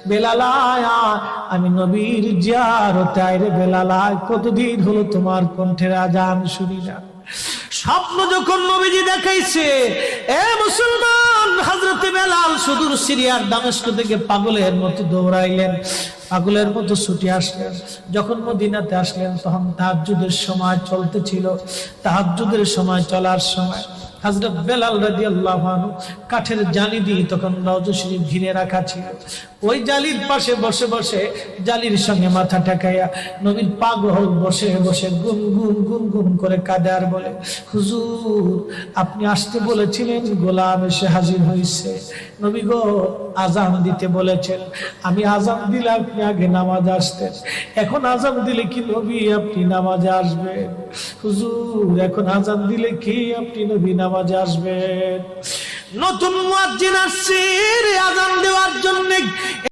বেলাল আয়া, আমি নবীর জিয়ারতে আইরে বেলাল আয়, কতদিন হলো তোমার কণ্ঠের আজান শুনি না। স্বপ্ন যখন নবীজি দেখাইছে, এ মুসলমান, হযরতে বেলাল সুদূর সিরিয়ার দামেস্ক থেকে পাগলের মতো দৌড়াইলেন, পাগলের মতো ছুটে আসলেন। যখন মদিনাতে আসলেন তখন তাহাজ্জুদের সময় চলতেছিল। তাহাজ্জুদের সময় চলার সময় হযরত বেলাল রাদিয়াল্লাহু আনহু কাঠের জালি দিয়ে তখন রওজা শরীফ ঘিরে রাখা ছিল। ওই জালির পাশে বসে বসে জালির সঙ্গে মাথা ঠেকাইয়া নবীর পাগল বসে বসে গুনগুন গুনগুন করে কাঁদে আর বলে, হুজুর আপনি আসতে বলেছিলেন, গোলাম এসে হাজির হয়েছে। নবী গো, আজান দিতে বলেছেন, আমি আজান দিলে আপনি আগে নামাজ আসতেন, এখন আজান দিলে কি নবী আপনি নামাজে আসবেন? হুজুর এখন আজান দিলে কি আপনি নবী নামাজে আসবেন? নতুন মুয়াজ্জিন আসছে আজান দেওয়ার জন্য।